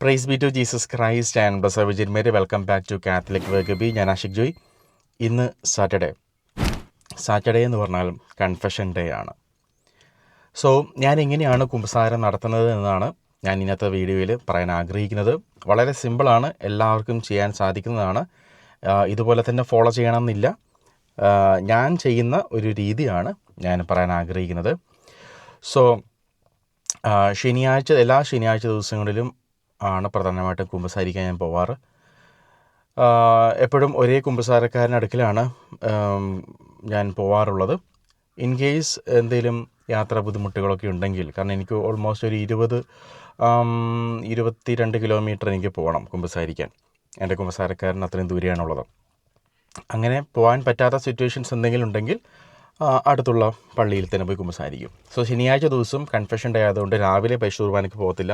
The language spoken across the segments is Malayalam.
Price be to Jesus Christ and blessed virgin Mary. Welcome back to Catholic വേഗബി. ഞാൻ ആഷിഖ് ജോയ്. ഇന്ന് സാറ്റർഡേ എന്ന് പറഞ്ഞാൽ കൺഫെഷൻ ഡേ ആണ്. സോ ഞാൻ എങ്ങനെയാണ് കുമ്പസാരം നടത്തുന്നത് എന്നാണ് ഞാൻ ഇന്നത്തെ വീഡിയോയിൽ പറയാൻ ആഗ്രഹിക്കുന്നത്. വളരെ സിമ്പിളാണ്, എല്ലാവർക്കും ചെയ്യാൻ സാധിക്കുന്നതാണ്. ഇതുപോലെ തന്നെ ഫോളോ ചെയ്യണമെന്നില്ല. ഞാൻ ചെയ്യുന്ന ഒരു രീതിയാണ് ഞാൻ പറയാൻ ആഗ്രഹിക്കുന്നത്. സോ എല്ലാ ശനിയാഴ്ച ദിവസങ്ങളിലും ആണ് പ്രധാനമായിട്ടും കുമ്പസാരിക്കാൻ ഞാൻ പോവാറ്. എപ്പോഴും ഒരേ കുമ്പസാരക്കാരൻ്റെ അടുക്കലാണ് ഞാൻ പോവാറുള്ളത്. ഇൻ കേസ് എന്തെങ്കിലും യാത്രാ ബുദ്ധിമുട്ടുകളൊക്കെ ഉണ്ടെങ്കിൽ, കാരണം എനിക്ക് ഓൾമോസ്റ്റ് ഒരു 22 കിലോമീറ്റർ എനിക്ക് പോകണം കുമ്പസാരിക്കാൻ. എൻ്റെ കുമ്പസാരക്കാരൻ അത്രയും ദൂരെയാണുള്ളത്. അങ്ങനെ പോകാൻ പറ്റാത്ത സിറ്റുവേഷൻസ് എന്തെങ്കിലും ഉണ്ടെങ്കിൽ അടുത്തുള്ള പള്ളിയിൽ തന്നെ പോയി കുമ്പസാരിക്കും. സോ ശനിയാഴ്ച ദിവസം കൺഫെഷൻ ഡേ ആയതുകൊണ്ട് രാവിലെ പരിശുദ്ധ കുർബാനയ്ക്ക് പോകത്തില്ല,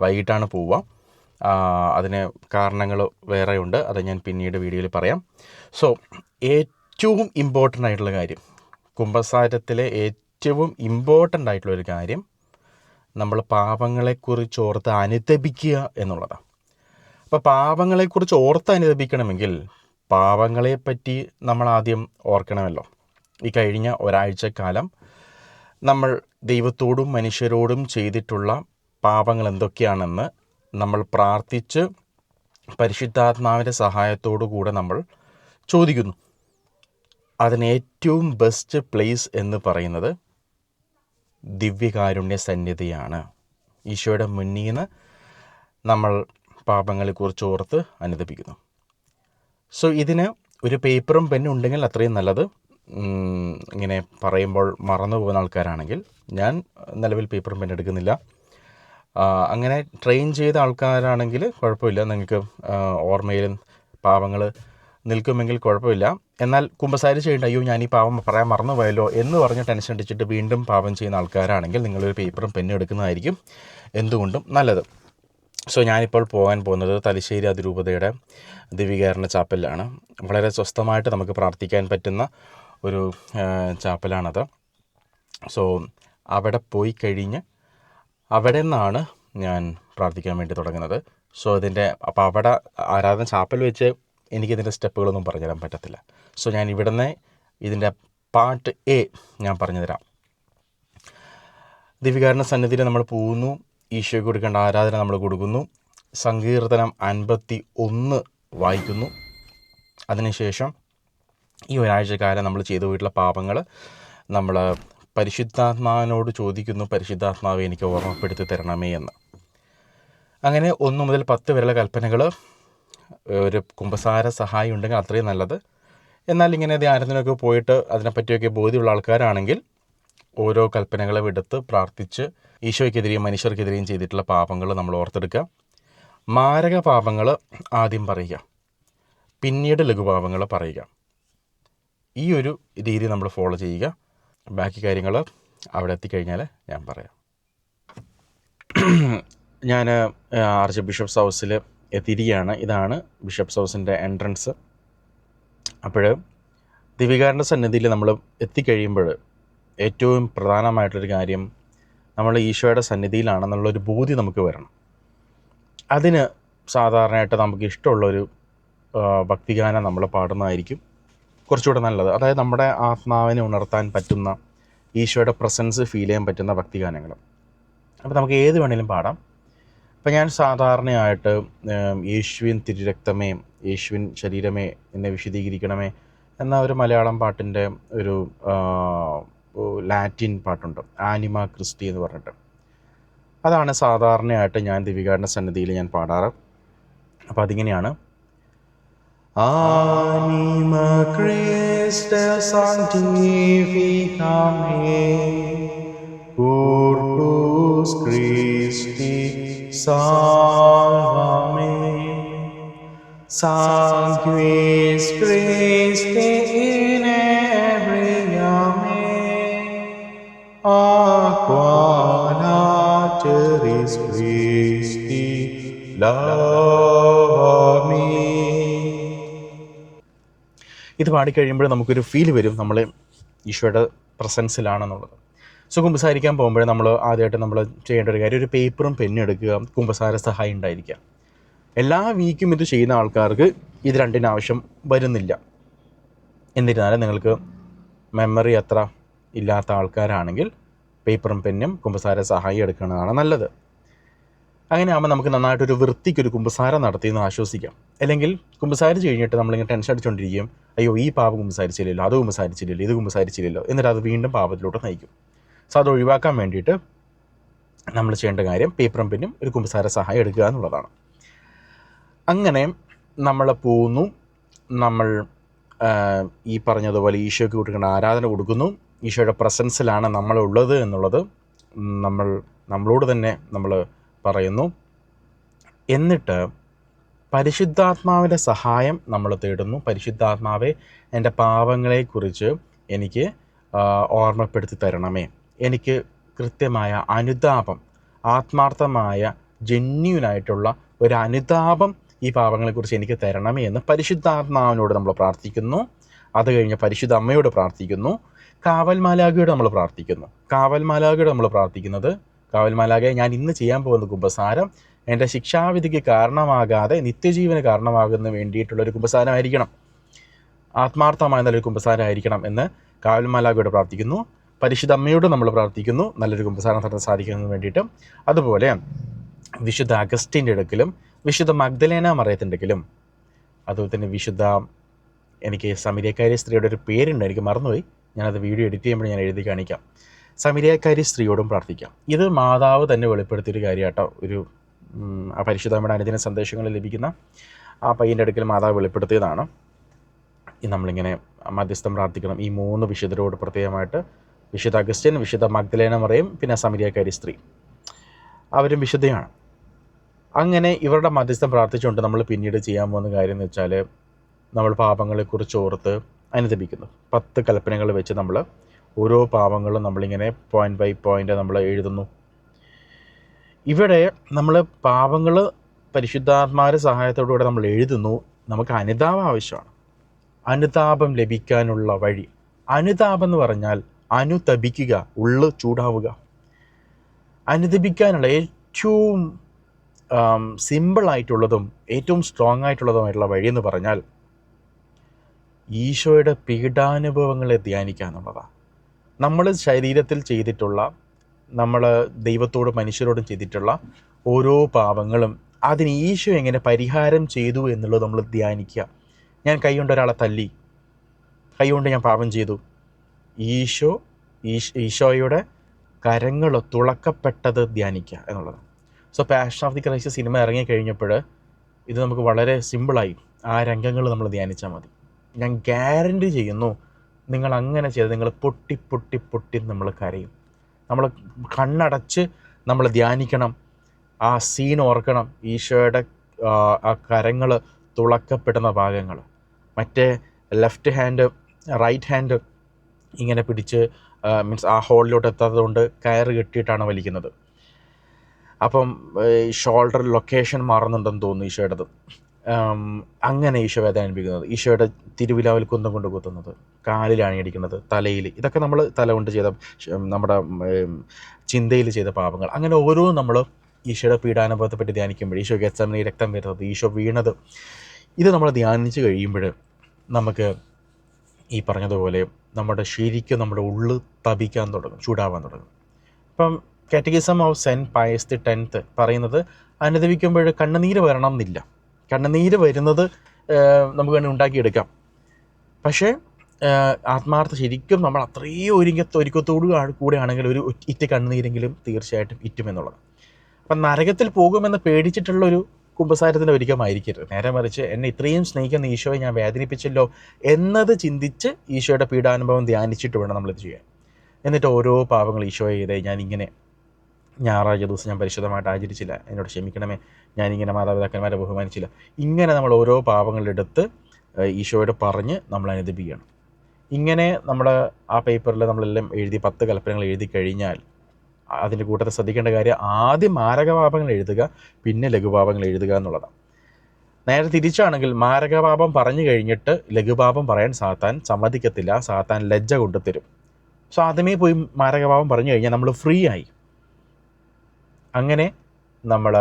വൈകിട്ടാണ് പോവുക. അതിന് കാരണങ്ങൾ വേറെയുണ്ട്, അത് ഞാൻ പിന്നീട് വീഡിയോയിൽ പറയാം. സോ ഏറ്റവും ഇമ്പോർട്ടൻ്റ് ആയിട്ടുള്ള കാര്യം, കുമ്പസാരത്തിലെ ഏറ്റവും ഇമ്പോർട്ടൻ്റ് ആയിട്ടുള്ളൊരു കാര്യം, നമ്മൾ പാപങ്ങളെക്കുറിച്ച് ഓർത്ത് അനുതപിക്കുക എന്നുള്ളതാണ്. അപ്പോൾ പാപങ്ങളെക്കുറിച്ച് ഓർത്ത് അനുതപിക്കണമെങ്കിൽ പാപങ്ങളെപ്പറ്റി നമ്മൾ ആദ്യം ഓർക്കണമല്ലോ. ഈ കഴിഞ്ഞ ഒരാഴ്ചക്കാലം നമ്മൾ ദൈവത്തോടും മനുഷ്യരോടും ചെയ്തിട്ടുള്ള പാപങ്ങൾ എന്തൊക്കെയാണെന്ന് നമ്മൾ പ്രാർത്ഥിച്ച് പരിശുദ്ധാത്മാവിൻ്റെ സഹായത്തോടു കൂടെ നമ്മൾ ചോദിക്കുന്നു. അതിന് ഏറ്റവും ബെസ്റ്റ് പ്ലേസ് എന്ന് പറയുന്നത് ദിവ്യകാരുണ്യ സന്നിധിയാണ്. ഈശോയുടെ മുന്നിൽ നിന്ന് നമ്മൾ പാപങ്ങളെക്കുറിച്ച് ഓർത്ത് അനുതപിക്കുന്നു. സോ ഇതിന് ഒരു പേപ്പറും പെന്നും ഉണ്ടെങ്കിൽ അത്രയും നല്ലത്. ഇങ്ങനെ പറയുമ്പോൾ മറന്നു പോകുന്ന ആൾക്കാരാണെങ്കിൽ, ഞാൻ നിലവിൽ പേപ്പറും പെൻ എടുക്കുന്നില്ല. അങ്ങനെ ട്രെയിൻ ചെയ്ത ആൾക്കാരാണെങ്കിൽ കുഴപ്പമില്ല, നിങ്ങൾക്ക് ഓർമ്മയിലും പാപങ്ങൾ നിൽക്കുമെങ്കിൽ കുഴപ്പമില്ല. എന്നാൽ കുമ്പസാരിച്ച് കഴിഞ്ഞിട്ട് അയ്യോ ഞാൻ ഈ പാപം പറയാൻ മറന്നു പോയല്ലോ എന്ന് പറഞ്ഞ് ടെൻഷൻ അടിച്ചിട്ട് വീണ്ടും പാപം ചെയ്യുന്ന ആൾക്കാരാണെങ്കിൽ നിങ്ങളൊരു പേപ്പറും പെന്നും എടുക്കുന്നതായിരിക്കും എന്തുകൊണ്ടും നല്ലത്. സോ ഞാനിപ്പോൾ പോകാൻ പോകുന്നത് തലശ്ശേരി അതിരൂപതയുടെ ദിവ്യകാരുണ്യ ചാപ്പലിലാണ്. വളരെ സ്വസ്ഥമായിട്ട് നമുക്ക് പ്രാർത്ഥിക്കാൻ പറ്റുന്ന ഒരു ചാപ്പലാണത്. സോ അവിടെ പോയി കഴിഞ്ഞ് അവിടെ നിന്നാണ് ഞാൻ പ്രാർത്ഥിക്കാൻ വേണ്ടി തുടങ്ങുന്നത്. സോ അപ്പോൾ അവിടെ ആരാധന ചാപ്പൽ വെച്ച് എനിക്കിതിൻ്റെ സ്റ്റെപ്പുകളൊന്നും പറഞ്ഞുതരാൻ പറ്റത്തില്ല. സോ ഞാൻ ഇവിടുന്ന് ഇതിൻ്റെ പാർട്ട് എ ഞാൻ പറഞ്ഞു തരാം. ദിവ്യകാരുണ്യ സന്നിധിയിൽ നമ്മൾ പോകുന്നു, ഈശോയ്ക്ക് കൊടുക്കേണ്ട ആരാധന നമ്മൾ കൊടുക്കുന്നു, സങ്കീർത്തനം 51 വായിക്കുന്നു. അതിനുശേഷം ഈ ഒരാഴ്ചക്കാലം നമ്മൾ ചെയ്തു പോയിട്ടുള്ള പാപങ്ങൾ നമ്മൾ പരിശുദ്ധാത്മാവിനോട് ചോദിക്കുന്നു, പരിശുദ്ധാത്മാവെ എനിക്ക് ഓർമ്മപ്പെടുത്തി തരണമേ എന്ന്. അങ്ങനെ 1 മുതൽ 10 വരെയുള്ള കൽപ്പനകൾ ഒരു കുമ്പസാര സഹായം ഉണ്ടെങ്കിൽ അത്രയും നല്ലത്. എന്നാൽ ഇങ്ങനെ ധ്യാനത്തിനൊക്കെ പോയിട്ട് അതിനെപ്പറ്റിയൊക്കെ ബോധ്യമുള്ള ആൾക്കാരാണെങ്കിൽ ഓരോ കൽപ്പനകളും എടുത്ത് പ്രാർത്ഥിച്ച് ഈശോയ്ക്കെതിരെയും മനുഷ്യർക്കെതിരെയും ചെയ്തിട്ടുള്ള പാപങ്ങൾ നമ്മൾ ഓർത്തെടുക്കുക. മാരക പാപങ്ങൾ ആദ്യം പറയുക, പിന്നീട് ലഘുപാപങ്ങൾ പറയുക. ഈ ഒരു രീതി നമ്മൾ ഫോളോ ചെയ്യുക. ബാക്കി കാര്യങ്ങൾ അവിടെ എത്തിക്കഴിഞ്ഞാൽ ഞാൻ പറയാം. ഞാൻ ആർച്ച് ബിഷപ്സ് ഹൗസിൽ എത്തിയിരിക്കുകയാണ്. ഇതാണ് ബിഷപ്സ് ഹൗസിൻ്റെ എൻട്രൻസ്. അപ്പോൾ ദിവ്യകാരുണ്യ സന്നിധിയിൽ നമ്മൾ എത്തിക്കഴിയുമ്പോൾ ഏറ്റവും പ്രധാനമായിട്ടൊരു കാര്യം, നമ്മൾ ഈശോയുടെ സന്നിധിയിലാണെന്നുള്ളൊരു ബോധ്യം നമുക്ക് വരണം. അതിന് സാധാരണയായിട്ട് നമുക്ക് ഇഷ്ടമുള്ളൊരു ഭക്തിഗാനം നമ്മൾ പാടുന്നതായിരിക്കും കുറച്ചുകൂടെ നല്ലത്. അതായത് നമ്മുടെ ആത്മാവിനെ ഉണർത്താൻ പറ്റുന്ന, ഈശോയുടെ പ്രസൻസ് ഫീൽ ചെയ്യാൻ പറ്റുന്ന ഭക്തിഗാനങ്ങൾ. അപ്പോൾ നമുക്ക് ഏത് വേണേലും പാടാം. അപ്പോൾ ഞാൻ സാധാരണയായിട്ട് യേശുവിൻ തിരുരക്തമേ, യേശുവിൻ ശരീരമേ, എന്നെ വിശദീകരിക്കണമേ എന്ന ഒരു മലയാളം പാട്ടിൻ്റെ ഒരു ലാറ്റിൻ പാട്ടുണ്ട്, ആനിമ ക്രിസ്റ്റി എന്ന് പറഞ്ഞിട്ട്. അതാണ് സാധാരണയായിട്ട് ഞാൻ ദിവ്യകാരുണ്യ സന്നിധിയിൽ ഞാൻ പാടാറ്. അപ്പോൾ അതിങ്ങനെയാണ്: Anima Christe sanctificame, Corpus Christi salvame, Sanctis Christi inebriame, Aqua lateris Christi lavame. ഇത് പാടിക്കഴിയുമ്പോൾ നമുക്കൊരു ഫീൽ വരും നമ്മൾ ഈശോയുടെ പ്രസൻസിലാണെന്നുള്ളത്. സോ കുമ്പസാരിക്കാൻ പോകുമ്പോഴേ നമ്മൾ ആദ്യമായിട്ട് നമ്മൾ ചെയ്യേണ്ട ഒരു കാര്യം, ഒരു പേപ്പറും പെന്നും എടുക്കുക, കുമ്പസാര സഹായം ഉണ്ടായിരിക്കുക. എല്ലാ വീക്കും ഇത് ചെയ്യുന്ന ആൾക്കാർക്ക് ഇത് രണ്ടിനും ആവശ്യം വരുന്നില്ല. എന്നിരുന്നാലും നിങ്ങൾക്ക് മെമ്മറി അത്ര ഇല്ലാത്ത ആൾക്കാരാണെങ്കിൽ പേപ്പറും പെന്നും കുമ്പസാര സഹായം എടുക്കുന്നതാണ് നല്ലത്. അങ്ങനെ ആകുമ്പോൾ നമുക്ക് നന്നായിട്ടൊരു വൃത്തിക്കൊരു കുമ്പസാരം നടത്തിയെന്ന് ആശ്വസിക്കാം. അല്ലെങ്കിൽ കുമ്പസാരിച്ച് കഴിഞ്ഞിട്ട് നമ്മളിങ്ങനെ ടെൻഷൻ അടിച്ചുകൊണ്ടിരിക്കും, അയ്യോ ഈ പാപം കുമ്പസാരിച്ചില്ലല്ലോ, അത് കുമ്പസാരിച്ചില്ലല്ലോ, ഇത് കുമ്പസാരിച്ചില്ലല്ലോ, എന്നിട്ട് അത് വീണ്ടും പാപത്തിലോട്ട് നയിക്കും. സോ അത് ഒഴിവാക്കാൻ വേണ്ടിയിട്ട് നമ്മൾ ചെയ്യേണ്ട കാര്യം പേപ്പറും പെന്നും ഒരു കുമ്പസാര സഹായം എടുക്കുക എന്നുള്ളതാണ്. അങ്ങനെ നമ്മൾ പോകുന്നു, നമ്മൾ ഈ പറഞ്ഞതുപോലെ ഈശോയ്ക്ക് കൊടുക്കേണ്ട ആരാധന കൊടുക്കുന്നു. ഈശോയുടെ പ്രസൻസിലാണ് നമ്മളുള്ളത് എന്നുള്ളത് നമ്മളോട് തന്നെ നമ്മൾ പറയുന്നു. എന്നിട്ട് പരിശുദ്ധാത്മാവിൻ്റെ സഹായം നമ്മൾ തേടുന്നു. പരിശുദ്ധാത്മാവെ, എൻ്റെ പാപങ്ങളെക്കുറിച്ച് എനിക്ക് ഓർമ്മപ്പെടുത്തി തരണമേ, എനിക്ക് കൃത്യമായ അനുതാപം, ആത്മാർത്ഥമായ ജെന്യൂനായിട്ടുള്ള ഒരു അനുതാപം ഈ പാപങ്ങളെക്കുറിച്ച് എനിക്ക് തരണമേ എന്ന് പരിശുദ്ധാത്മാവിനോട് നമ്മൾ പ്രാർത്ഥിക്കുന്നു. അത് കഴിഞ്ഞ് പരിശുദ്ധ അമ്മയോട് പ്രാർത്ഥിക്കുന്നു. കാവൽമാലാഖയോട് നമ്മൾ പ്രാർത്ഥിക്കുന്നു. കാവൽമാലാഖയോട് നമ്മൾ പ്രാർത്ഥിക്കുന്നത്, കാവൽമാലാഖയെ, ഞാൻ ഇന്ന് ചെയ്യാൻ പോകുന്ന കുമ്പസാരം എൻ്റെ ശിക്ഷാവിധിക്ക് കാരണമാകാതെ നിത്യജീവന് കാരണമാകുന്നതിന് വേണ്ടിയിട്ടുള്ളൊരു കുമ്പസാരമായിരിക്കണം, ആത്മാർത്ഥമായ നല്ലൊരു കുമ്പസാരമായിരിക്കണം എന്ന് കാവൽമാലാഖയോട് പ്രാർത്ഥിക്കുന്നു. പരിശുദ്ധ അമ്മയോട് നമ്മൾ പ്രാർത്ഥിക്കുന്നു, നല്ലൊരു കുമ്പസാരം നടത്താൻ സാധിക്കുന്നതിന് വേണ്ടിയിട്ട്. അതുപോലെ വിശുദ്ധ അഗസ്റ്റിൻ്റെ അടുക്കലും വിശുദ്ധ മഗ്ദലേന മറിയത്തിൻ്റെ അടുക്കലും, അതുപോലെ തന്നെ വിശുദ്ധ, എനിക്ക് സമരിയക്കാരി സ്ത്രീയുടെ ഒരു പേരുണ്ട്, എനിക്ക് മറന്നുപോയി, ഞാനത് വീഡിയോ എഡിറ്റ് ചെയ്യുമ്പോൾ ഞാൻ എഴുതി കാണിക്കാം. സമരിയക്കാരി സ്ത്രീയോടും പ്രാർത്ഥിക്കാം. ഇത് മാതാവ് തന്നെ വെളിപ്പെടുത്തിയൊരു കാര്യമാട്ടോ. ഒരു ആ പരിശുദ്ധമ്മയുടെ അനുദിന സന്ദേശങ്ങൾ ലഭിക്കുന്ന ആ പയ്യൻ്റെ അടുക്കൽ മാതാവ് വെളിപ്പെടുത്തിയതാണ്. നമ്മളിങ്ങനെ മധ്യസ്ഥം പ്രാർത്ഥിക്കണം ഈ 3 വിശുദ്ധരോട് പ്രത്യേകമായിട്ട്. വിശുദ്ധ അഗസ്റ്റിൻ, വിശുദ്ധ മഗ്ദലേന മറിയം, പിന്നെ സമരിയക്കാരി സ്ത്രീ, അവരും വിശുദ്ധയാണ്. അങ്ങനെ ഇവരുടെ മധ്യസ്ഥം പ്രാർത്ഥിച്ചുകൊണ്ട് നമ്മൾ പിന്നീട് ചെയ്യാൻ പോകുന്ന കാര്യം എന്ന് വെച്ചാൽ, നമ്മൾ പാപങ്ങളെക്കുറിച്ച് ഓർത്ത് അനുദപിക്കുന്നു. 10 കൽപ്പനകൾ വെച്ച് നമ്മൾ ഓരോ പാപങ്ങളും നമ്മളിങ്ങനെ പോയിൻ്റ് ബൈ പോയിൻ്റ് നമ്മൾ എഴുതുന്നു. ഇവിടെ നമ്മൾ പാപങ്ങൾ പരിശുദ്ധാത്മാവിൻ്റെ സഹായത്തോടുകൂടെ നമ്മൾ എഴുതുന്നു. നമുക്ക് അനുതാപം ആവശ്യമാണ്. അനുതാപം ലഭിക്കാനുള്ള വഴി, അനുതാപം എന്ന് പറഞ്ഞാൽ അനുതപിക്കുക, ഉള്ളു ചൂടാവുക. അനുദപിക്കാനുള്ള ഏറ്റവും സിമ്പിളായിട്ടുള്ളതും ഏറ്റവും സ്ട്രോങ് ആയിട്ടുള്ളതുമായിട്ടുള്ള വഴിയെന്ന് പറഞ്ഞാൽ ഈശോയുടെ പീഡാനുഭവങ്ങളെ ധ്യാനിക്കുക എന്നുള്ളതാണ്. നമ്മൾ ശരീരത്തിൽ ചെയ്തിട്ടുള്ള, നമ്മൾ ദൈവത്തോടും മനുഷ്യരോടും ചെയ്തിട്ടുള്ള ഓരോ പാപങ്ങളും അതിന് ഈശോ എങ്ങനെ പരിഹാരം ചെയ്തു എന്നുള്ളത് നമ്മൾ ധ്യാനിക്കുക. ഞാൻ കൈകൊണ്ട് ഒരാളെ തല്ലി, കൈകൊണ്ട് ഞാൻ പാപം ചെയ്തു, ഈശോയുടെ കരങ്ങൾ തുളക്കപ്പെട്ടത് ധ്യാനിക്കുക എന്നുള്ളത്. So passion of the Christ cinema ഇറങ്ങിക്കഴിഞ്ഞപ്പോൾ ഇത് നമുക്ക് വളരെ സിമ്പിളായി ആ രംഗങ്ങൾ നമ്മൾ ധ്യാനിച്ചാൽ മതി. ഞാൻ ഗ്യാരണ്ടി ചെയ്യുന്നു, നിങ്ങൾ അങ്ങനെ ചെയ്ത് നിങ്ങൾ പൊട്ടി പൊട്ടി പൊട്ടി നമ്മൾ കരയും. നമ്മൾ കണ്ണടച്ച് നമ്മൾ ധ്യാനിക്കണം, ആ സീൻ ഓർക്കണം, ഈശോയുടെ ആ കരങ്ങൾ തുളക്കപ്പെടുന്ന ഭാഗങ്ങൾ. മറ്റേ ലെഫ്റ്റ് ഹാൻഡ് റൈറ്റ് ഹാൻഡ് ഇങ്ങനെ പിടിച്ച് മീൻസ് ആ ഹോളിലോട്ട് എത്താത്തത് കൊണ്ട് കയറ് കെട്ടിയിട്ടാണ് വലിക്കുന്നത്. അപ്പം ഷോൾഡർ ലൊക്കേഷൻ മാറുന്നുണ്ടെന്ന് തോന്നുന്നു ഈശോയുടേത്. അങ്ങനെ ഈശോ വേദന അനുഭവിക്കുന്നത്, ഈശോയുടെ തിരുവിലാവിൽ കുന്തം കൊണ്ട് കുത്തുന്നത്, കാലിലാണ് അടിക്കുന്നത്, തലയിൽ, ഇതൊക്കെ നമ്മൾ തല കൊണ്ട് ചെയ്ത, നമ്മുടെ ചിന്തയിൽ ചെയ്ത പാപങ്ങൾ. അങ്ങനെ ഓരോ നമ്മൾ ഈശോയുടെ പീഡാനുഭവത്തെ പറ്റി ധ്യാനിക്കുമ്പോൾ, ഈശോ ഗെത്സമനിയിൽ രക്തം വരുന്നത്, ഈശോ വീണത്, ഇത് നമ്മൾ ധ്യാനിച്ച് കഴിയുമ്പോൾ നമുക്ക് ഈ പറഞ്ഞതുപോലെ ശരിക്കും നമ്മുടെ ഉള്ളു തപിക്കാൻ തുടങ്ങും, ചൂടാവാൻ തുടങ്ങും. ഇപ്പം catechism of saint Pius the 10th പറയുന്നത്, അനുദപിക്കുമ്പോൾ കണ്ണുനീര് വരണം എന്നില്ല. കണ്ണുനീര് വരുന്നത് നമുക്ക് വേണ്ടി ഉണ്ടാക്കിയെടുക്കാം. പക്ഷേ ആത്മാർത്ഥ ശരിക്കും നമ്മൾ അത്രയും ഒരുക്കത്തോടു കൂടെ ആണെങ്കിൽ ഒരു ഇറ്റ് കണ്ണുനീരെങ്കിലും തീർച്ചയായിട്ടും ഇറ്റുമെന്നുള്ളത്. അപ്പം നരകത്തിൽ പോകുമെന്ന് പേടിച്ചിട്ടുള്ളൊരു കുമ്പസാരത്തിൻ്റെ ഒരുക്കമായിരിക്കരുത്. നേരെ മറിച്ച് എന്നെ ഇത്രയും സ്നേഹിക്കുന്ന ഈശോയെ ഞാൻ വേദനിപ്പിച്ചല്ലോ എന്നത് ചിന്തിച്ച് ഈശോയുടെ പീഡാനുഭവം ധ്യാനിച്ചിട്ട് വേണം നമ്മളിത് ചെയ്യാൻ. എന്നിട്ട് ഓരോ പാപങ്ങൾ ഈശോയെ ചെയ്തേ, ഞാനിങ്ങനെ ഞായറാഴ്ച ദിവസം ഞാൻ പരിശുദ്ധമായിട്ട് ആചരിച്ചില്ല, എന്നോട് ക്ഷമിക്കണമേ, ഞാനിങ്ങനെ മാതാപിതാക്കന്മാരെ ബഹുമാനിച്ചില്ല, ഇങ്ങനെ നമ്മൾ ഓരോ പാപങ്ങളെടുത്ത് ഈശോയോട് പറഞ്ഞ് നമ്മൾ അനുദപിക്കുകയാണ്. ഇങ്ങനെ നമ്മൾ ആ പേപ്പറിൽ നമ്മളെല്ലാം എഴുതി 10 കൽപ്പനകൾ എഴുതി കഴിഞ്ഞാൽ അതിൻ്റെ കൂട്ടത്തിൽ ശ്രദ്ധിക്കേണ്ട കാര്യം, ആദ്യം മാരകപാപങ്ങൾ എഴുതുക, പിന്നെ ലഘുപാപങ്ങൾ എഴുതുക എന്നുള്ളതാണ്. നേരെ തിരിച്ചാണെങ്കിൽ മാരകപാപം പറഞ്ഞു കഴിഞ്ഞിട്ട് ലഘുപാപം പറയാൻ സാത്താൻ സമ്മതിക്കത്തില്ല, സാത്താൻ ലജ്ജ കൊണ്ടുതരും. സോ ആദ്യമേ പോയി മാരകഭാവം പറഞ്ഞു കഴിഞ്ഞാൽ നമ്മൾ ഫ്രീ ആയി. അങ്ങനെ നമ്മൾ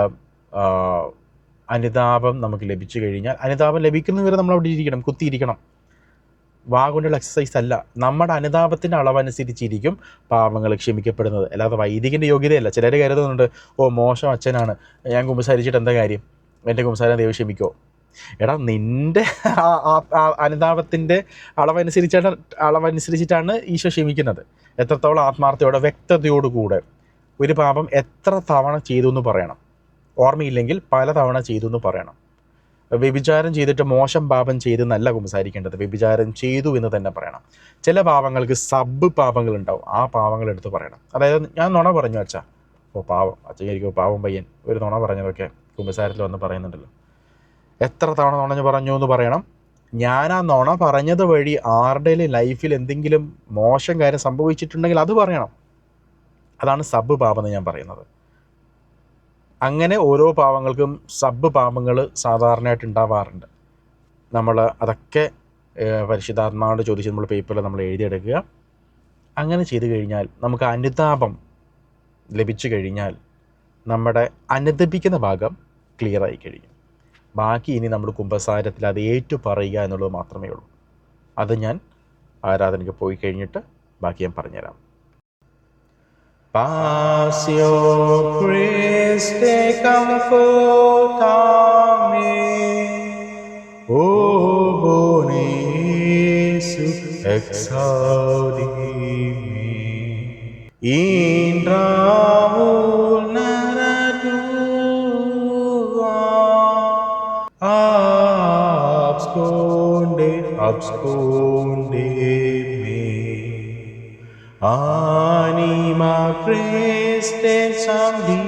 അനുതാപം നമുക്ക് ലഭിച്ചു കഴിഞ്ഞാൽ, അനുതാപം ലഭിക്കുന്നവരെ നമ്മൾ അവിടെ ഇരിക്കണം, കുത്തിയിരിക്കണം. വാ കൊണ്ടുള്ള എക്സസൈസ് അല്ല, നമ്മുടെ അനുതാപത്തിൻ്റെ അളവനുസരിച്ചിരിക്കും പാപങ്ങൾ ക്ഷമിക്കപ്പെടുന്നത്. അല്ലാതെ വൈദികൻ്റെ യോഗ്യതയല്ല. ചിലർ കരുതുന്നുണ്ട്, മോശം അച്ഛനാണ്, ഞാൻ കുമ്പസാരിച്ചിട്ട് എന്താ കാര്യം, എൻ്റെ കുമ്പസാരം ദൈവം ക്ഷമിക്കോ? എടാ, നിൻ്റെ അനുതാപത്തിൻ്റെ അളവനുസരിച്ചിട്ടാണ് ഈശോ ക്ഷമിക്കുന്നത്. എത്രത്തോളം ആത്മാർത്ഥയോടെ വ്യക്തതയോടുകൂടെ ഒരു പാപം എത്ര തവണ ചെയ്തു എന്ന് പറയണം. ഓർമ്മയില്ലെങ്കിൽ പല തവണ ചെയ്തു എന്ന് പറയണം. വ്യഭിചാരം ചെയ്തിട്ട് മോശം പാപം ചെയ്തെന്നല്ല കുമ്പസാരിക്കേണ്ടത്, വ്യഭിചാരം ചെയ്തു എന്ന് തന്നെ പറയണം. ചില പാപങ്ങൾക്ക് സബ് പാപങ്ങളുണ്ടാവും, ആ പാപങ്ങൾ എടുത്ത് പറയണം. അതായത് ഞാൻ നുണ പറഞ്ഞു അച്ഛാ, പാവം അച്ഛനായിരിക്കും, പാവം പയ്യൻ, ഒരു നുണ പറഞ്ഞതൊക്കെ കുമ്പസാരത്തിൽ വന്ന് പറയുന്നുണ്ടല്ലോ. എത്ര തവണ നുണഞ്ഞ് പറഞ്ഞു എന്ന് പറയണം. ഞാൻ ആ നുണ പറഞ്ഞത് വഴി ആരുടെയും ലൈഫിൽ എന്തെങ്കിലും മോശം കാര്യം സംഭവിച്ചിട്ടുണ്ടെങ്കിൽ അത് പറയണം. അതാണ് സബ് പാപം എന്ന് ഞാൻ പറയുന്നത്. അങ്ങനെ ഓരോ പാവങ്ങൾക്കും സബ് പാപങ്ങൾ സാധാരണയായിട്ട് ഉണ്ടാവാറുണ്ട്. നമ്മൾ അതൊക്കെ പരിശുദ്ധാത്മാവോട് ചോദിച്ച് നമ്മൾ പേപ്പറിൽ നമ്മൾ എഴുതിയെടുക്കുക. അങ്ങനെ ചെയ്തു കഴിഞ്ഞാൽ നമുക്ക് അനുതാപം ലഭിച്ചു കഴിഞ്ഞാൽ നമ്മുടെ അനുദപിക്കുന്ന ഭാഗം ക്ലിയറായി കഴിയും. ബാക്കി ഇനി നമ്മൾ കുമ്പസാരത്തിൽ അത് ഏറ്റു പറയുക എന്നുള്ളത് മാത്രമേ ഉള്ളൂ. അത് ഞാൻ ആരാധനയ്ക്ക് പോയി കഴിഞ്ഞിട്ട് ബാക്കി ഞാൻ പറഞ്ഞുതരാം. Pass your Christe confortame, O bone Iesu exaudime, in Raul naratua, absconde me, anima Christe sanctificame,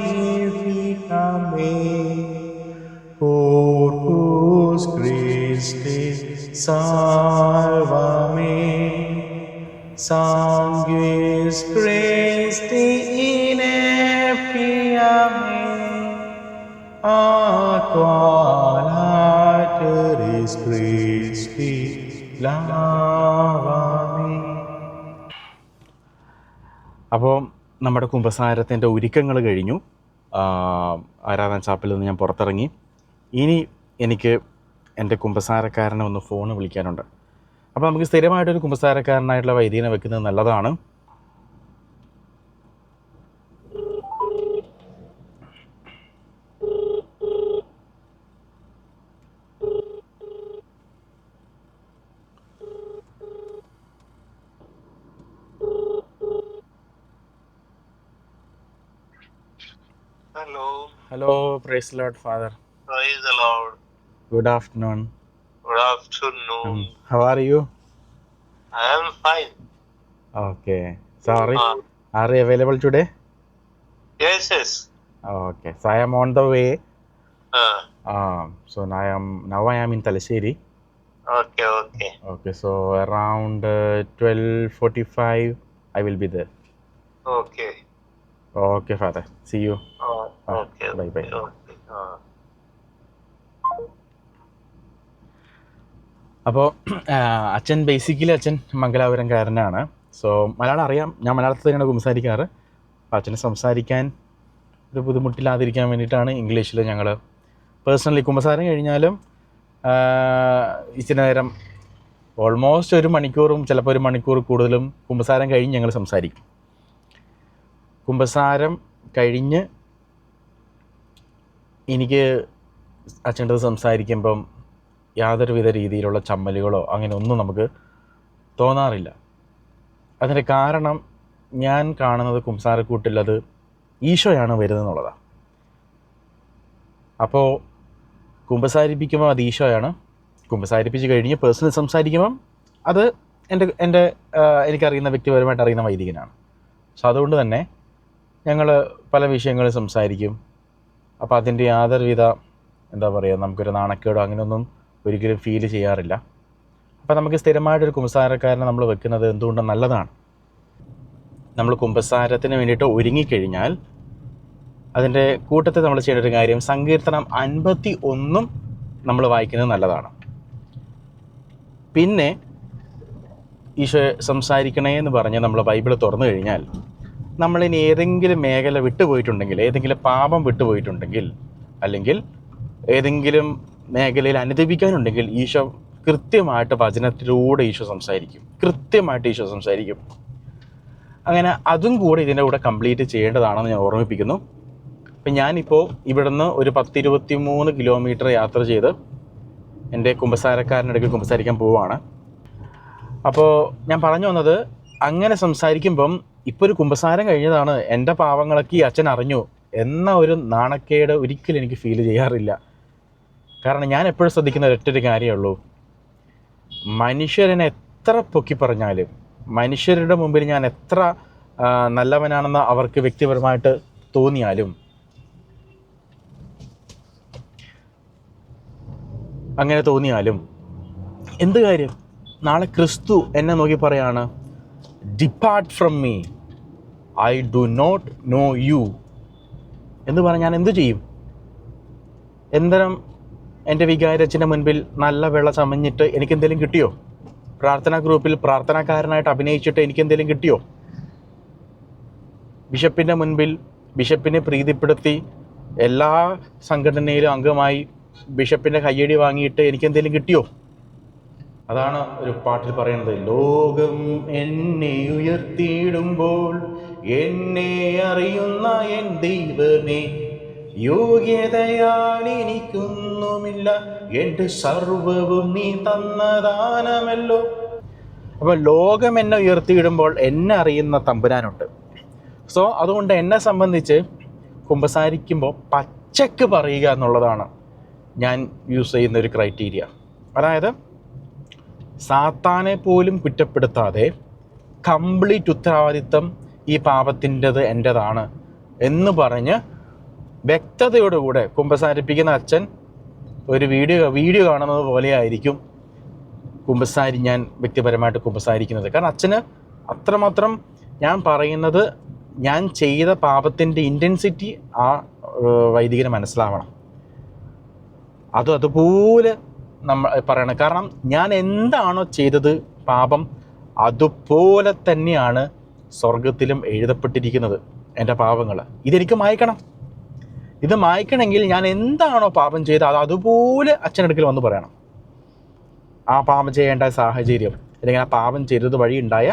corpus Christi salvame, sanguis Christi inepiame, aqua lateris Christi lavame. അപ്പോൾ നമ്മുടെ കുമ്പസാരത്തിൻ്റെ ഒരുക്കങ്ങൾ കഴിഞ്ഞു. ആരാധന ചാപ്പലിൽ നിന്ന് ഞാൻ പുറത്തിറങ്ങി. ഇനി എനിക്ക് എൻ്റെ കുമ്പസാരക്കാരനെ ഒന്ന് ഫോൺ വിളിക്കാനുണ്ട്. അപ്പോൾ നമുക്ക് സ്ഥിരമായിട്ടൊരു കുമ്പസാരക്കാരനായിട്ടുള്ള വൈദികനെ വെക്കുന്നത് നല്ലതാണ്. Hello, praise the Lord, Father. Praise the Lord. Good afternoon. Good afternoon. How are you? I am fine. Okay. Sorry. Are you available today? Yes. Okay. So I am on the way. So now I am in Talasiri. Okay. Okay. So around 12:45 I will be there. Okay. Okay, Father. See you. Okay. Bye. Okay. അപ്പോൾ അച്ഛൻ ബേസിക്കലി മംഗലാപുരംകാരനാണ്. സോ മലയാളം അറിയാം, ഞാൻ മലയാളത്തിൽ തന്നെയാണ് സംസാരിക്കാറ്. അപ്പോൾ അച്ഛന് സംസാരിക്കാൻ ഒരു ബുദ്ധിമുട്ടില്ലാതിരിക്കാൻ വേണ്ടിയിട്ടാണ് ഇംഗ്ലീഷിൽ ഞങ്ങൾ പേഴ്സണലി കുമ്പസാരം കഴിഞ്ഞാലും ഇച്ചിരി നേരം, ഓൾമോസ്റ്റ് 1 മണിക്കൂറും ചിലപ്പോൾ 1 മണിക്കൂർ കൂടുതലും കുമ്പസാരം കഴിഞ്ഞ് ഞങ്ങൾ സംസാരിക്കും. കുമ്പസാരം കഴിഞ്ഞ് എനിക്ക് അച്ഛൻ്റെ സംസാരിക്കുമ്പം യാതൊരുവിധ രീതിയിലുള്ള ചമ്മലുകളോ അങ്ങനെ ഒന്നും നമുക്ക് തോന്നാറില്ല. അതിൻ്റെ കാരണം ഞാൻ കാണുന്നത് കുമ്പസാരക്കൂട്ടിൽ അത് ഈശോയാണ് വരുന്നതെന്നുള്ളതാണ്. അപ്പോൾ കുമ്പസാരിപ്പിക്കുമ്പോൾ അത് ഈശോയാണ്, കുമ്പസാരിപ്പിച്ച് കഴിഞ്ഞ് പേഴ്സണൽ സംസാരിക്കുമ്പം അത് എനിക്കറിയുന്ന വ്യക്തിപരമായിട്ട് അറിയുന്ന വൈദികനാണ്. സോ അതുകൊണ്ട് തന്നെ ഞങ്ങൾ പല വിഷയങ്ങളും സംസാരിക്കും. അപ്പോൾ അതിൻ്റെ യാതൊരുവിധ നമുക്കൊരു നാണക്കേടോ അങ്ങനെയൊന്നും ഒരിക്കലും ഫീൽ ചെയ്യാറില്ല. അപ്പോൾ നമുക്ക് സ്ഥിരമായിട്ടൊരു കുമ്പസാരക്കാരനെ നമ്മൾ വെക്കുന്നത് എന്തുകൊണ്ടും നല്ലതാണ്. നമ്മൾ കുമ്പസാരത്തിന് വേണ്ടിയിട്ട് ഒരുങ്ങിക്കഴിഞ്ഞാൽ അതിൻ്റെ കൂട്ടത്തിൽ നമ്മൾ ചെയ്യേണ്ട ഒരു കാര്യം, സങ്കീർത്തനം 51 നമ്മൾ വായിക്കുന്നത് നല്ലതാണ്. പിന്നെ ഈശോ സംസാരിക്കണേ എന്ന് പറഞ്ഞ് നമ്മൾ ബൈബിൾ തുറന്നു കഴിഞ്ഞാൽ നമ്മളിനി ഏതെങ്കിലും മേഖല വിട്ടുപോയിട്ടുണ്ടെങ്കിൽ, ഏതെങ്കിലും പാപം വിട്ടുപോയിട്ടുണ്ടെങ്കിൽ, അല്ലെങ്കിൽ ഏതെങ്കിലും മേഖലയിൽ അനുദപിക്കാനുണ്ടെങ്കിൽ ഈശോ കൃത്യമായിട്ട് വചനത്തിലൂടെ ഈശോ സംസാരിക്കും, കൃത്യമായിട്ട് ഈശോ സംസാരിക്കും. അങ്ങനെ അതും കൂടെ ഇതിൻ്റെ കൂടെ കംപ്ലീറ്റ് ചെയ്യേണ്ടതാണെന്ന് ഞാൻ ഓർമ്മിപ്പിക്കുന്നു. അപ്പം ഞാനിപ്പോൾ ഇവിടുന്ന് ഒരു 10-23 കിലോമീറ്റർ യാത്ര ചെയ്ത് എൻ്റെ കുമ്പസാരക്കാരനിടയ്ക്ക് കുമ്പസാരിക്കാൻ പോവുകയാണ്. അപ്പോൾ ഞാൻ പറഞ്ഞു വന്നത്, അങ്ങനെ സംസാരിക്കുമ്പം ഇപ്പോൾ ഒരു കുമ്പസാരം കഴിഞ്ഞതാണ്, എൻ്റെ പാവങ്ങളൊക്കെ ഈ അച്ഛൻ അറിഞ്ഞു എന്ന ഒരു നാണക്കേട് ഒരിക്കലും എനിക്ക് ഫീൽ ചെയ്യാറില്ല. കാരണം ഞാൻ എപ്പോഴും ശ്രദ്ധിക്കുന്ന ഒരൊറ്റൊരു കാര്യമേ ഉള്ളൂ, മനുഷ്യരെന്നെ എത്ര പൊക്കി പറഞ്ഞാലും, മനുഷ്യരുടെ മുമ്പിൽ ഞാൻ എത്ര നല്ലവനാണെന്ന് അവർക്ക് വ്യക്തിപരമായിട്ട് തോന്നിയാലും, അങ്ങനെ തോന്നിയാലും എന്ത് കാര്യം? നാളെ ക്രിസ്തു എന്നെ നോക്കി പറയാണ്, depart from me, I do not know you എന്ന് പറഞ്ഞാൽ ഞാൻ എന്തു ചെയ്യും? എന്തരം എൻ്റെ വികാരച്ചൻ്റെ മുൻപിൽ നല്ല വെള്ള ചമഞ്ഞിട്ട് എനിക്കെന്തെങ്കിലും കിട്ടിയോ? പ്രാർത്ഥനാ ഗ്രൂപ്പിൽ പ്രാർത്ഥനാക്കാരനായിട്ട് അഭിനയിച്ചിട്ട് എനിക്കെന്തെങ്കിലും കിട്ടിയോ? ബിഷപ്പിൻ്റെ മുൻപിൽ ബിഷപ്പിനെ പ്രീതിപ്പെടുത്തി എല്ലാ സംഘടനയിലും അംഗമായി ബിഷപ്പിൻ്റെ കയ്യടി വാങ്ങിയിട്ട് എനിക്കെന്തെങ്കിലും കിട്ടിയോ? അതാണ് ഒരു പാട്ടിൽ പറയുന്നത്, ലോകം എന്നെ ഉയർത്തിയിടുമ്പോൾ എന്നെ അറിയുന്ന എൻ ദൈവമേ, യോഗ്യതയാൽ എനിക്കൊന്നുമില്ല, എൻ്റെ സർവവും നീ തന്ന ദാനമല്ലോ. അപ്പോൾ ലോകം എന്നെ ഉയർത്തിയിടുമ്പോൾ എന്നെ അറിയുന്ന തമ്പുരാനുണ്ട്. സോ അതുകൊണ്ട് എന്നെ സംബന്ധിച്ച് കുമ്പസാരിക്കുമ്പോൾ പച്ചക്ക് പറയുക എന്നുള്ളതാണ് ഞാൻ യൂസ് ചെയ്യുന്ന ഒരു ക്രൈറ്റീരിയ. അതായത് സാത്താനെ പോലും കുറ്റപ്പെടുത്താതെ കംപ്ലീറ്റ് ഉത്തരവാദിത്തം ഈ പാപത്തിൻ്റെത് എൻ്റെതാണ് എന്ന് പറഞ്ഞ് വ്യക്തതയോടുകൂടെ കുമ്പസാരിപ്പിക്കുന്ന അച്ഛൻ ഒരു വീഡിയോ കാണുന്നത് പോലെയായിരിക്കും ഞാൻ വ്യക്തിപരമായിട്ട് കുമ്പസാരിക്കുന്നത്. കാരണം അച്ഛന് അത്രമാത്രം ഞാൻ പറയുന്നത്, ഞാൻ ചെയ്ത പാപത്തിൻ്റെ ഇൻറ്റൻസിറ്റി ആ വൈദികന് മനസ്സിലാവണം. അതുപോലെ നമ്മൾ പറയണം. കാരണം ഞാൻ എന്താണോ ചെയ്തത് പാപം, അതുപോലെ തന്നെയാണ് സ്വർഗത്തിലും എഴുതപ്പെട്ടിരിക്കുന്നത് എൻ്റെ പാപങ്ങൾ. ഇതെനിക്ക് മായ്ക്കണം. ഇത് മായ്ക്കണമെങ്കിൽ ഞാൻ എന്താണോ പാപം ചെയ്തത് അത് അതുപോലെ അച്ഛനടുക്കൽ വന്ന് പറയണം. ആ പാപം ചെയ്യേണ്ട സാഹചര്യം, അല്ലെങ്കിൽ ആ പാപം ചെയ്തത് വഴി ഉണ്ടായ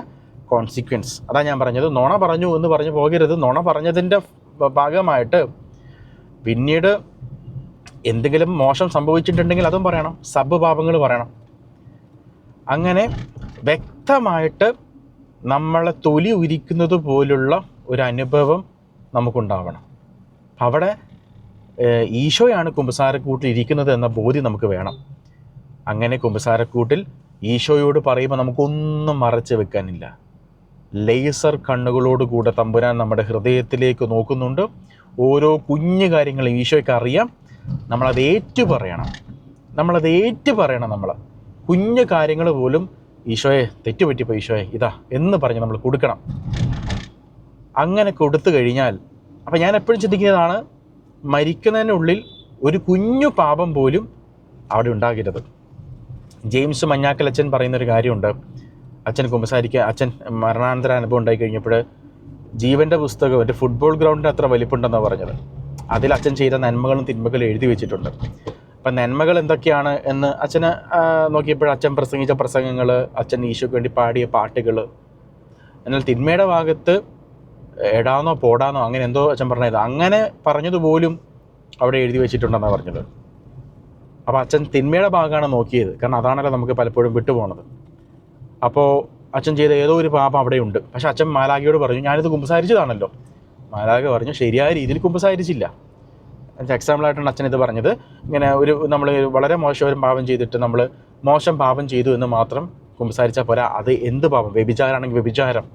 കോൺസിക്വൻസ്. അതാണ് ഞാൻ പറഞ്ഞത്, നുണ പറഞ്ഞു എന്ന് പറഞ്ഞു പോകരുത്. നുണ പറഞ്ഞതിൻ്റെ ഭാഗമായിട്ട് പിന്നീട് എന്തെങ്കിലും മോശം സംഭവിച്ചിട്ടുണ്ടെങ്കിൽ അതും പറയണം, സബ് പാപങ്ങൾ പറയണം. അങ്ങനെ വ്യക്തമായിട്ട് നമ്മളെ തൊലി ഉരിക്കുന്നത് പോലുള്ള ഒരു അനുഭവം നമുക്കുണ്ടാവണം. അവിടെ ഈശോയാണ് കുമ്പസാരക്കൂട്ടിൽ ഇരിക്കുന്നത് എന്ന ബോധ്യം നമുക്ക് വേണം. അങ്ങനെ കുമ്പസാരക്കൂട്ടിൽ ഈശോയോട് പറയുമ്പോൾ നമുക്കൊന്നും മറച്ചു വെക്കാനില്ല. ലേസർ കണ്ണുകളോടുകൂടെ തമ്പുരാൻ നമ്മുടെ ഹൃദയത്തിലേക്ക് നോക്കുന്നുണ്ട്. ഓരോ കുഞ്ഞു കാര്യങ്ങളും ഈശോയ്ക്ക് അറിയാം. നമ്മളത് ഏറ്റു പറയണം. നമ്മൾ കുഞ്ഞു കാര്യങ്ങൾ പോലും ഈശോയെ തെറ്റുപറ്റിപ്പോൾ ഈശോയെ ഇതാ എന്ന് പറഞ്ഞ് നമ്മൾ കൊടുക്കണം. അങ്ങനെ കൊടുത്തു കഴിഞ്ഞാൽ, അപ്പം ഞാൻ എപ്പോഴും ചിന്തിക്കുന്നതാണ്, മരിക്കുന്നതിനുള്ളിൽ ഒരു കുഞ്ഞു പാപം പോലും അവിടെ ഉണ്ടാകരുത്. ജെയിംസ് മഞ്ഞാക്കൽ അച്ഛൻ പറയുന്നൊരു കാര്യമുണ്ട്. അച്ഛൻ മരണാനന്തര അനുഭവം ഉണ്ടായി കഴിഞ്ഞപ്പോൾ ജീവൻ്റെ പുസ്തകം ഒരു ഫുട്ബോൾ ഗ്രൗണ്ടിന് അത്ര വലിപ്പമുണ്ടെന്നാണ് പറഞ്ഞത്. അതിൽ അച്ഛൻ ചെയ്ത നന്മകളും തിന്മകളും എഴുതി വെച്ചിട്ടുണ്ട്. അപ്പം നന്മകൾ എന്തൊക്കെയാണ് എന്ന് അച്ഛന് നോക്കിയപ്പോൾ അച്ഛൻ പ്രസംഗിച്ച പ്രസംഗങ്ങൾ, അച്ഛൻ ഈശോയ്ക്ക് വേണ്ടി പാടിയ പാട്ടുകൾ. എന്നാൽ തിന്മയുടെ ഭാഗത്ത് എടാന്നോ പോടാന്നോ അങ്ങനെ എന്തോ അച്ഛൻ പറഞ്ഞത്, അങ്ങനെ പറഞ്ഞതുപോലും അവിടെ എഴുതി വെച്ചിട്ടുണ്ടെന്നാണ് പറഞ്ഞത്. അപ്പോൾ അച്ഛൻ തിന്മയുടെ ഭാഗമാണ് നോക്കിയത്. കാരണം അതാണല്ലോ നമുക്ക് പലപ്പോഴും വിട്ടുപോകുന്നത്. അപ്പോൾ അച്ഛൻ ചെയ്ത ഏതോ ഒരു പാപം അവിടെയുണ്ട്. പക്ഷെ അച്ഛൻ മാലാഖയോട് പറഞ്ഞു, ഞാനിത് കുമ്പസാരിച്ചതാണല്ലോ. മാലാഖ പറഞ്ഞു, ശരിയായ രീതിയിൽ കുമ്പസാരിച്ചില്ല. എക്സാമ്പിളായിട്ടാണ് അച്ഛൻ ഇത് പറഞ്ഞത്. ഇങ്ങനെ നമ്മൾ വളരെ മോശം ഒരു പാപം ചെയ്തിട്ട് നമ്മൾ മോശം പാപം ചെയ്തു എന്ന് മാത്രം കുമ്പസാരിച്ചാൽ പോരാ. അത് എന്ത് പാപം, വ്യഭിചാരമാണെങ്കിൽ വ്യഭിചാരം,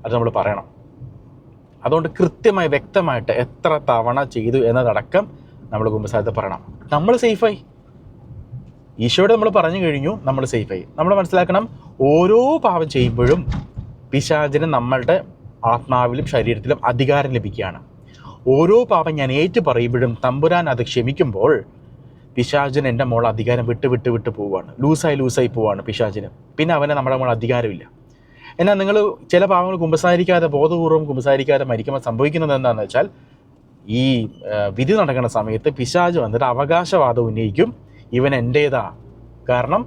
അത് നമ്മൾ പറയണം. അതുകൊണ്ട് കൃത്യമായി വ്യക്തമായിട്ട് എത്ര തവണ ചെയ്തു എന്നതടക്കം നമ്മൾ കുമ്പസാരത്തെ പറയണം. നമ്മൾ സേഫായി. ഈശോയോട് നമ്മൾ പറഞ്ഞു കഴിഞ്ഞു, നമ്മൾ സേഫായി. നമ്മൾ മനസ്സിലാക്കണം, ഓരോ പാപം ചെയ്യുമ്പോഴും പിശാചിന് നമ്മളുടെ ആത്മാവിലും ശരീരത്തിലും അധികാരം ലഭിക്കുകയാണ്. ഓരോ പാപം ഞാൻ ഏറ്റു പറയുമ്പോഴും തമ്പുരാൻ അത് ക്ഷമിക്കുമ്പോൾ പിശാചിന് എൻ്റെ മോൾ അധികാരം വിട്ട് പോവുകയാണ്, ലൂസായി പോവുകയാണ് പിശാചിന്. പിന്നെ അവനെ നമ്മുടെ മോൾ അധികാരമില്ല. എന്നാൽ നിങ്ങൾ ചില പാവങ്ങൾ കുമ്പസാരിക്കാതെ, ബോധപൂർവ്വം കുമ്പസാരിക്കാതെ മരിക്കുമ്പോൾ സംഭവിക്കുന്നത് എന്താണെന്ന് വെച്ചാൽ, ഈ വിധി നടക്കുന്ന സമയത്ത് പിശാച് വന്നിട്ട് അവകാശവാദം ഉന്നയിക്കും, ഇവൻ എൻ്റേതാ, കാരണം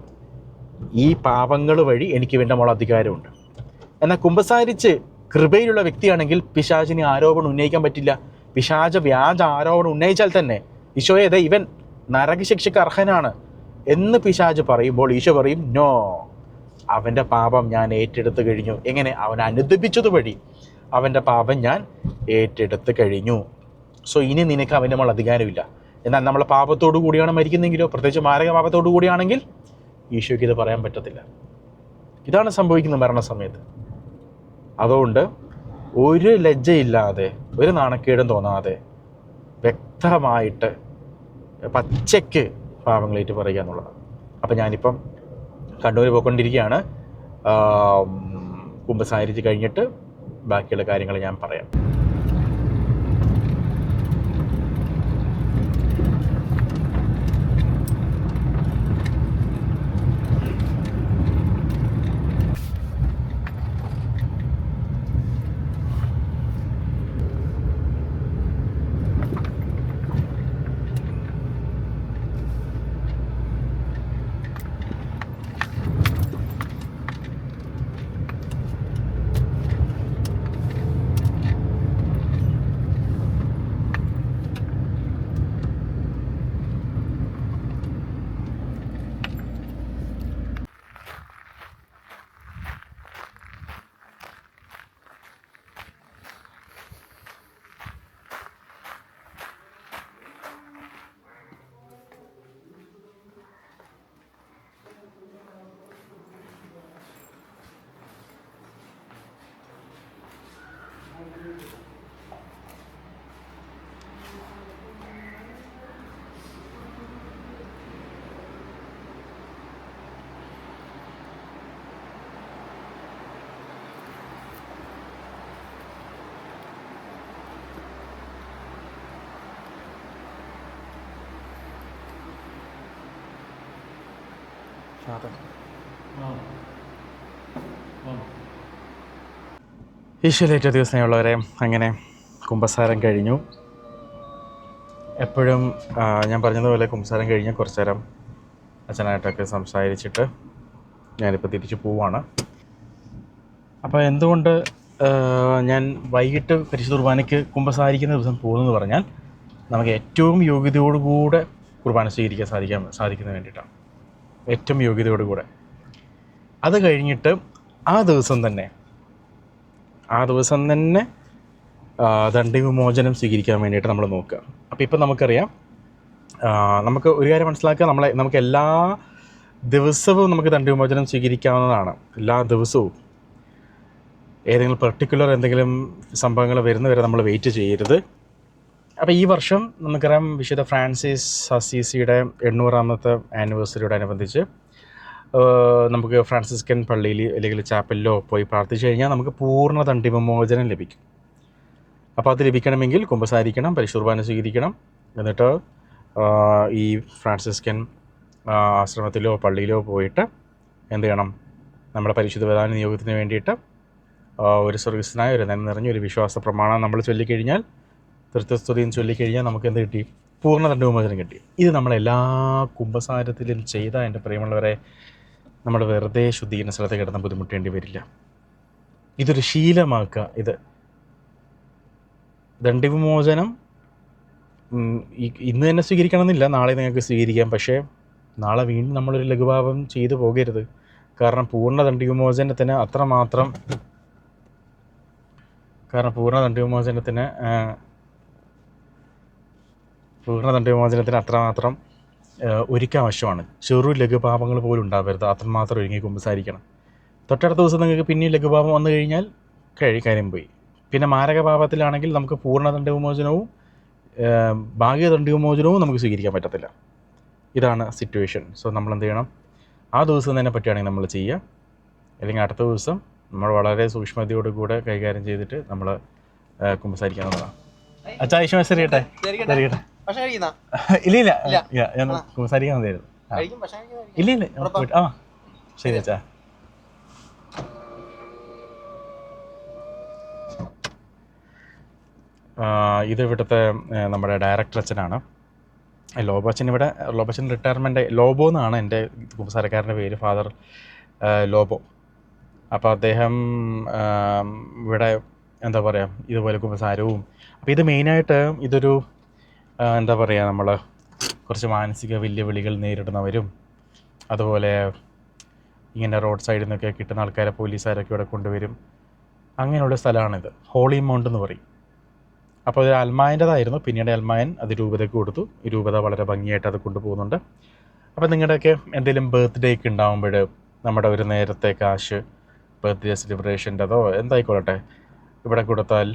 ഈ പാപങ്ങൾ വഴി എനിക്ക് ഇവൻ്റെ മോൾ അധികാരമുണ്ട്. എന്നാൽ കുമ്പസാരിച്ച് കൃപയിലുള്ള വ്യക്തിയാണെങ്കിൽ പിശാചിന് ആരോപണം ഉന്നയിക്കാൻ പറ്റില്ല. പിശാച വ്യാജ ആരോപണം ഉന്നയിച്ചാൽ തന്നെ ഈശോയെ ഇവൻ നരകശിക്ഷയ്ക്ക് അർഹനാണ് എന്ന് പിശാച് പറയുമ്പോൾ ഈശോ പറയും, നോ, അവൻ്റെ പാപം ഞാൻ ഏറ്റെടുത്ത് കഴിഞ്ഞു. എങ്ങനെ? അവൻ അനുദപിച്ചത് വഴി അവൻ്റെ പാപം ഞാൻ ഏറ്റെടുത്ത് കഴിഞ്ഞു. സോ ഇനി നിനക്ക് അവൻ്റെ മോൾ അധികാരമില്ല. എന്നാൽ നമ്മൾ പാപത്തോടു കൂടിയാണ് മരിക്കുന്നെങ്കിലോ, പ്രത്യേകിച്ച് മാരക പാപത്തോടു കൂടിയാണെങ്കിൽ ഈശോയ്ക്ക് ഇത് പറയാൻ പറ്റത്തില്ല. ഇതാണ് സംഭവിക്കുന്നത് മരണസമയത്ത്. അതുകൊണ്ട് ഒരു ലജ്ജയില്ലാതെ, ഒരു നാണക്കേടും തോന്നാതെ വ്യക്തമായിട്ട് പച്ചയ്ക്ക് പാപങ്ങളേറ്റ് പറയുക എന്നുള്ളതാണ്. അപ്പം ഞാനിപ്പം കണ്ണൂർ പോയിക്കൊണ്ടിരിക്കുകയാണ്. കുമ്പസാരിച്ച് കഴിഞ്ഞിട്ട് ബാക്കിയുള്ള കാര്യങ്ങൾ ഞാൻ പറയാം. ഈശോയിലേറ്റ ദിവസമുള്ളവരെ, അങ്ങനെ കുമ്പസാരം കഴിഞ്ഞു. എപ്പോഴും ഞാൻ പറഞ്ഞതുപോലെ കുമ്പസാരം കഴിഞ്ഞ് കുറച്ച് നേരം അച്ഛനായിട്ടൊക്കെ സംസാരിച്ചിട്ട് ഞാനിപ്പോൾ തിരിച്ച് പോവാണ്. അപ്പോൾ എന്തുകൊണ്ട് ഞാൻ വൈകിട്ട് പരിശുദ്ധ കുർബാനയ്ക്ക് കുമ്പസാരിക്കുന്ന ദിവസം പോകുന്നതെന്ന് പറഞ്ഞാൽ, നമുക്ക് ഏറ്റവും യോഗ്യതയോടുകൂടെ കുർബാന സ്വീകരിക്കാൻ സാധിക്കുന്നതിന് വേണ്ടിയിട്ടാണ്. ഏറ്റവും യോഗ്യതയോടുകൂടെ. അത് കഴിഞ്ഞിട്ട് ആ ദിവസം തന്നെ ദണ്ഡവിമോചനം സ്വീകരിക്കാൻ വേണ്ടിയിട്ട് നമ്മൾ നോക്കുക. അപ്പോൾ ഇപ്പം നമുക്കറിയാം, നമുക്ക് ഒരു കാര്യം മനസ്സിലാക്കുക, നമുക്ക് എല്ലാ ദിവസവും നമുക്ക് ദണ്ഡവിമോചനം സ്വീകരിക്കാവുന്നതാണ്. എല്ലാ ദിവസവും ഏതെങ്കിലും പെർട്ടിക്കുലർ എന്തെങ്കിലും സംഭവങ്ങൾ വരുന്നവരെ നമ്മൾ വെയിറ്റ് ചെയ്യരുത്. അപ്പോൾ ഈ വർഷം നമുക്കറിയാം, വിശുദ്ധ ഫ്രാൻസിസ് അസീസിയുടെ 800ാമത്തെ ആനിവേഴ്സറിയോടനുബന്ധിച്ച് നമുക്ക് ഫ്രാൻസിസ്കൻ പള്ളിയിൽ അല്ലെങ്കിൽ ചാപ്പലിലോ പോയി പ്രാർത്ഥിച്ചു കഴിഞ്ഞാൽ നമുക്ക് പൂർണ്ണ ദണ്ഡവിമോചനം ലഭിക്കും. അപ്പോൾ അത് ലഭിക്കണമെങ്കിൽ കുമ്പസാരിക്കണം, പരിശുദ്ധ കുർബാന സ്വീകരിക്കണം. എന്നിട്ട് ഈ ഫ്രാൻസിസ്കൻ ആശ്രമത്തിലോ പള്ളിയിലോ പോയിട്ട് എന്ത് ചെയ്യണം? നമ്മുടെ പരിശുദ്ധ പ്രധാന നിയോഗത്തിന് വേണ്ടിയിട്ട് ഒരു സ്വർഗസ്നായ ഒരു നന്മ നിറഞ്ഞ ഒരു വിശ്വാസ പ്രമാണം നമ്മൾ ചൊല്ലിക്കഴിഞ്ഞാൽ, തൃത്വസ്തുതിയും ചൊല്ലിക്കഴിഞ്ഞാൽ നമുക്ക് എന്ത് കിട്ടി? പൂർണ്ണ ദണ്ഡവിമോചനം കിട്ടി. ഇത് നമ്മളെല്ലാ കുമ്പസാരത്തിലും ചെയ്ത എൻ്റെ പ്രിയമുള്ളവരെ, നമ്മൾ വെറുതെ ശുദ്ധീകരണ സ്ഥലത്ത് കിടന്ന് ബുദ്ധിമുട്ടേണ്ടി വരില്ല. ഇതൊരു ശീലമാക്കുക. ഇത് ദണ്ഡവിമോചനം ഇന്ന് തന്നെ സ്വീകരിക്കണമെന്നില്ല, നാളെ നിങ്ങൾക്ക് സ്വീകരിക്കാം. പക്ഷേ നാളെ വീണ്ടും നമ്മളൊരു ലഘുഭാവം ചെയ്തു പോകരുത്. കാരണം പൂർണ്ണ ദണ്ഡവിമോചനത്തിന് അത്രമാത്രം ഒരുക്കം ആവശ്യമാണ്. ലഘുപാപങ്ങൾ പോലും ഉണ്ടാവരുത്. അത്രമാത്രം ഒരുങ്ങി കുമ്പസാരിക്കണം. തൊട്ടടുത്ത ദിവസം നിങ്ങൾക്ക് പിന്നെയും ലഘുപാപം വന്നു കഴിഞ്ഞാൽ കാര്യം പോയി. പിന്നെ മാരകപാപത്തിലാണെങ്കിൽ നമുക്ക് പൂർണ്ണ ദണ്ഡവിമോചനവും ഭാഗിക ദണ്ഡവിമോചനവും നമുക്ക് സ്വീകരിക്കാൻ പറ്റത്തില്ല. ഇതാണ് സിറ്റുവേഷൻ. സോ നമ്മൾ എന്ത് ചെയ്യണം? ആ ദിവസം തന്നെ പറ്റുകയാണെങ്കിൽ നമ്മൾ ചെയ്യുക. അല്ലെങ്കിൽ അടുത്ത ദിവസം നമ്മൾ വളരെ സൂക്ഷ്മതയോടുകൂടെ കൈകാര്യം ചെയ്തിട്ട് നമ്മൾ കുമ്പസാരിക്കാവുന്നതാണ്. അച്ഛാ, ഈശോ ശരിയട്ടെ. ഭക്ഷണം കഴിക്കുന്ന ഇല്ല ഇല്ല ഇല്ല. ഇല്ല, ഞാൻ ആ. സംസാരിക്കാൻ മതിയായിരുന്നു. ആ. കഴിക്കും ഭക്ഷണം കഴിക്കുന്ന ഇല്ല ഇല്ല ഞാൻ ഉറപ്പാ? പോയിട്ട് ആ ശരി അച്ഛാ. ഇത് ഇവിടുത്തെ നമ്മുടെ ഡയറക്ടർ അച്ഛനാണ്. ലോബോ അച്ഛൻ റിട്ടയർമെൻറ്റ്, ലോബോ എന്നാണ് എൻ്റെ കുമ്പസാരക്കാരൻ്റെ പേര്, ഫാദർ ലോബോ. അപ്പോൾ അദ്ദേഹം ഇവിടെ എന്താ പറയുക ഇതുപോലെ കുമ്പസാരവും, അപ്പോൾ ഇത് മെയിനായിട്ട് ഇതൊരു എന്താ പറയുക നമ്മൾ കുറച്ച് മാനസിക വെല്ലുവിളികൾ നേരിടുന്നവരും അതുപോലെ ഇങ്ങനെ റോഡ് സൈഡിൽ നിന്നൊക്കെ കിട്ടുന്ന ആൾക്കാരെ പോലീസുകാരൊക്കെ ഇവിടെ കൊണ്ടുവരും. അങ്ങനെയുള്ള സ്ഥലമാണിത്. ഹോളി മൗണ്ട് എന്ന് പറയും. അപ്പോൾ ഇത് അൽമായൻ്റെതായിരുന്നു, പിന്നീട് അൽമായൻ അത് രൂപതയ്ക്ക് കൊടുത്തു. ഈ രൂപത വളരെ ഭംഗിയായിട്ട് അത് കൊണ്ടുപോകുന്നുണ്ട്. അപ്പോൾ നിങ്ങളുടെയൊക്കെ എന്തെങ്കിലും ബർത്ത്ഡേ ഒക്കെ ഉണ്ടാകുമ്പോൾ നമ്മുടെ ഒരു നേരത്തെ കാശ് ബർത്ത്ഡേ സെലിബ്രേഷൻ്റെതോ എന്തായിക്കൊള്ളട്ടെ ഇവിടെ കൊടുത്താൽ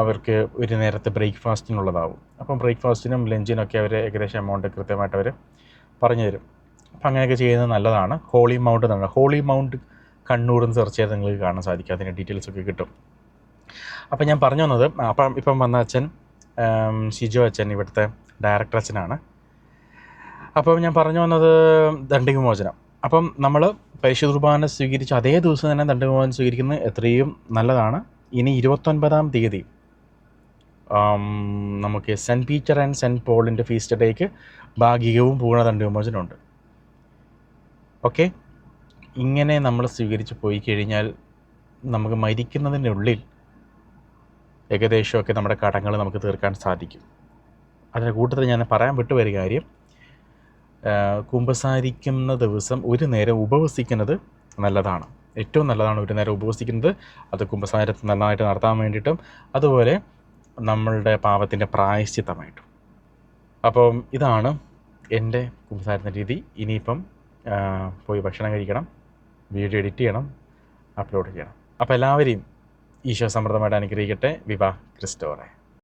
അവർക്ക് ഒരു നേരത്തെ ബ്രേക്ക്ഫാസ്റ്റിനുള്ളതാവും. അപ്പം ബ്രേക്ക്ഫാസ്റ്റിനും ലഞ്ചിനൊക്കെ അവർ ഏകദേശം എമൗണ്ട് കൃത്യമായിട്ട് അവർ പറഞ്ഞു തരും. അപ്പം അങ്ങനെയൊക്കെ ചെയ്യുന്നത് നല്ലതാണ്. ഹോളി മൗണ്ട് എന്നാണ്, ഹോളി മൗണ്ട് കണ്ണൂർ എന്ന് സെർച്ച് ചെയ്താൽ നിങ്ങൾക്ക് കാണാൻ സാധിക്കും, അതിൻ്റെ ഡീറ്റെയിൽസൊക്കെ കിട്ടും. അപ്പം ഞാൻ പറഞ്ഞു വന്നത്, ഇപ്പം വന്ന അച്ഛൻ ഷിജോ അച്ഛൻ ഇവിടുത്തെ ഡയറക്ടർ അച്ഛനാണ്. അപ്പം ഞാൻ പറഞ്ഞു വന്നത് ദണ്ഡവിമോചനം. അപ്പം നമ്മൾ പരിശുദ്ധ കുർബാന സ്വീകരിച്ച് അതേ ദിവസം തന്നെ ദണ്ഡവിമോചനം സ്വീകരിക്കുന്നത് എത്രയും നല്ലതാണ്. ഇനി 29-ാം തീയതി നമുക്ക് സെൻറ്റ് പീറ്റർ ആൻഡ് സെൻറ്റ് പോളിൻ്റെ ഫീസ്റ്റ് ഡേക്ക് ഭാഗികവും പൂർണ്ണ ദണ്ഡവിമോചനമുണ്ട്. ഓക്കെ, ഇങ്ങനെ നമ്മൾ സ്വീകരിച്ച് പോയി കഴിഞ്ഞാൽ നമുക്ക് മരിക്കുന്നതിനുള്ളിൽ ഏകദേശമൊക്കെ നമ്മുടെ കടങ്ങൾ നമുക്ക് തീർക്കാൻ സാധിക്കും. അതിൻ്റെ കൂട്ടത്തിൽ ഞാൻ പറയാൻ വിട്ടുപോയൊരു കാര്യം, കുമ്പസാരിക്കുന്ന ദിവസം ഒരു നേരം ഉപവസിക്കുന്നത് നല്ലതാണ്. ഏറ്റവും നല്ലതാണ് ഒരു നേരം ഉപവസിക്കുന്നത്. അത് കുമ്പസാരത്തെ നന്നായിട്ട് നടത്താൻ വേണ്ടിയിട്ടും അതുപോലെ നമ്മളുടെ പാപത്തിൻ്റെ പ്രായശ്ചിത്തമായിട്ടും. അപ്പം ഇതാണ് എൻ്റെ കുമ്പസാരത്തിൻ്റെ രീതി. ഇനിയിപ്പം പോയി ഭക്ഷണം കഴിക്കണം, വീഡിയോ എഡിറ്റ് ചെയ്യണം, അപ്ലോഡ് ചെയ്യണം. അപ്പോൾ എല്ലാവരെയും ഈശോ സമൃദ്ധമായിട്ട് അനുഗ്രഹിക്കട്ടെ. വിവാ ക്രിസ്റ്റോറെ.